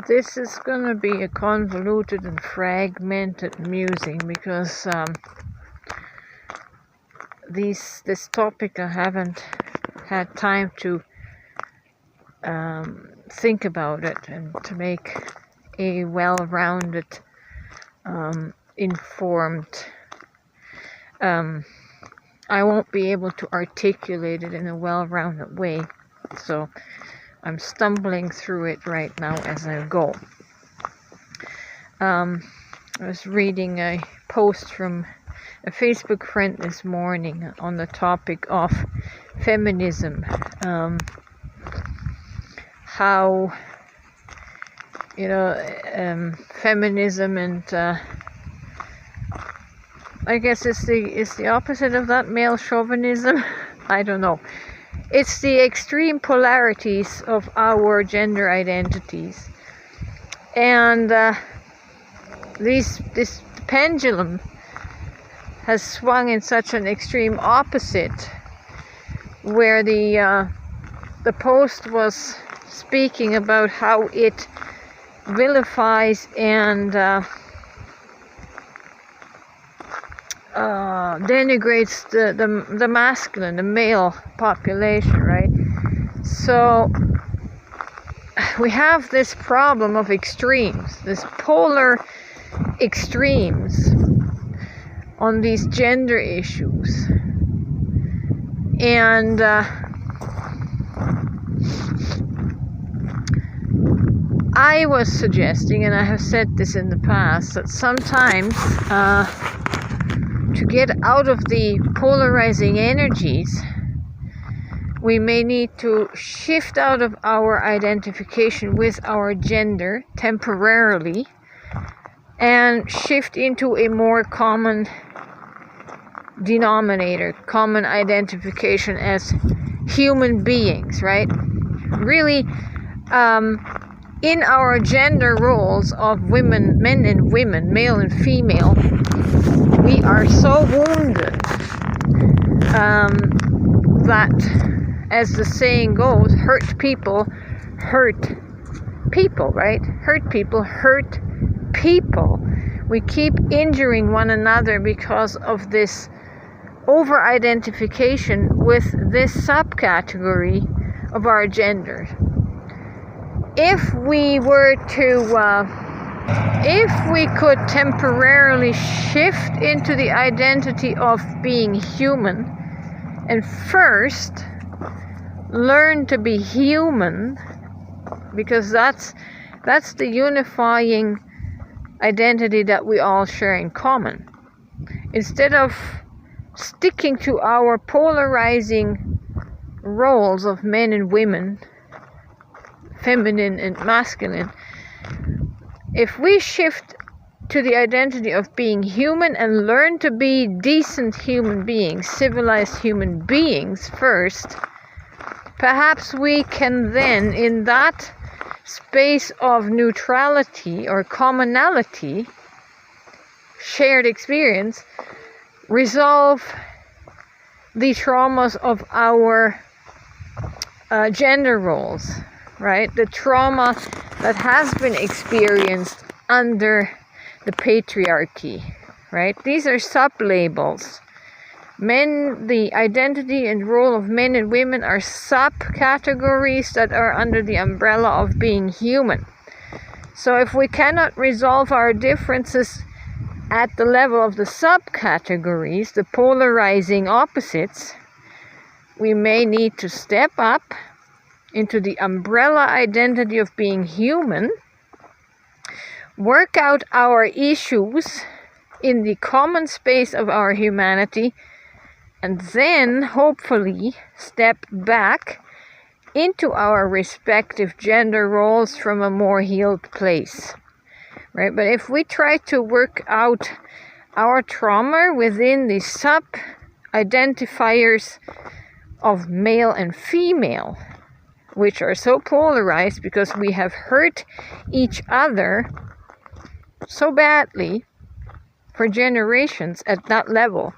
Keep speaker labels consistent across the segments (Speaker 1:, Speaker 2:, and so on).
Speaker 1: This is going to be a convoluted and fragmented musing because this topic I haven't had time to think about it and to make a well-rounded, informed. I won't be able to articulate it in a well-rounded way, so I'm stumbling through it right now as I go. I was reading a post from a Facebook friend this morning on the topic of feminism. How, feminism and I guess it's the opposite of that, male chauvinism. I don't know. It's the extreme polarities of our gender identities, and this pendulum has swung in such an extreme opposite, where the post was speaking about how it vilifies and denigrates the masculine, the male population, right? So we have this problem of extremes, this polar extremes on these gender issues. And I was suggesting, and I have said this in the past, that sometimes to get out of the polarizing energies, we may need to shift out of our identification with our gender temporarily and shift into a more common denominator, common identification as human beings, right? Really, in our gender roles of women, men and women, male and female, we are so wounded that, as the saying goes, hurt people, right? Hurt people. We keep injuring one another because of this over-identification with this subcategory of our gender. If we were to if we could temporarily shift into the identity of being human and first learn to be human, because that's the unifying identity that we all share in common, instead of sticking to our polarizing roles of men and women, feminine and masculine, if we shift to the identity of being human and learn to be decent human beings, civilized human beings first, perhaps we can then, in that space of neutrality or commonality, shared experience, resolve the traumas of our gender roles, right? The trauma that has been experienced under the patriarchy, right? These are sub-labels. Men, the identity and role of men and women are subcategories that are under the umbrella of being human. So if we cannot resolve our differences at the level of the subcategories, the polarizing opposites, we may need to step up into the umbrella identity of being human, work out our issues in the common space of our humanity, and then hopefully step back into our respective gender roles from a more healed place, right? But if we try to work out our trauma within the sub-identifiers of male and female, which are so polarized because we have hurt each other so badly for generations at that level,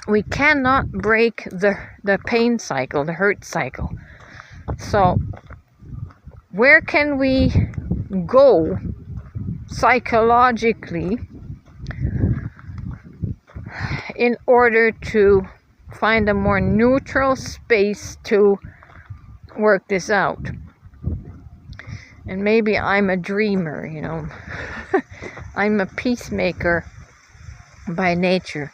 Speaker 1: we cannot break the pain cycle, the hurt cycle. So where can we go psychologically in order to find a more neutral space to work this out? And maybe I'm a dreamer, you know. I'm a peacemaker by nature.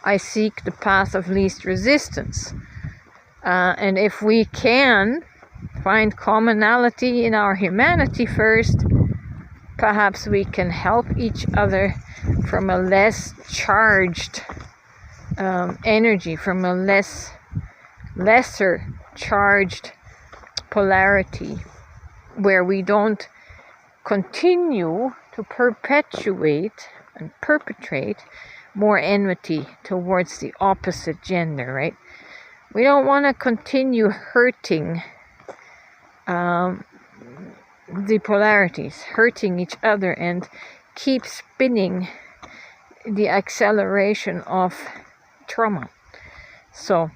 Speaker 1: I seek the path of least resistance. And if we can find commonality in our humanity first, perhaps we can help each other from a less charged energy, from a lesser charged polarity, where we don't continue to perpetuate and perpetrate more enmity towards the opposite gender, right? We don't want to continue hurting the polarities, hurting each other, and keep spinning the acceleration of trauma. So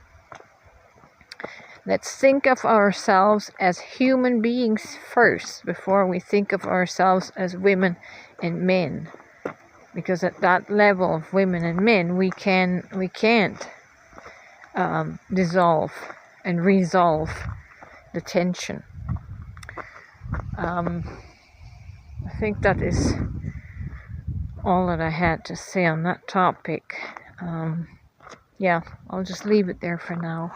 Speaker 1: let's think of ourselves as human beings first before we think of ourselves as women and men, because at that level of women and men we can't dissolve and resolve the tension. I think that is all that I had to say on that topic. Yeah, I'll just leave it there for now.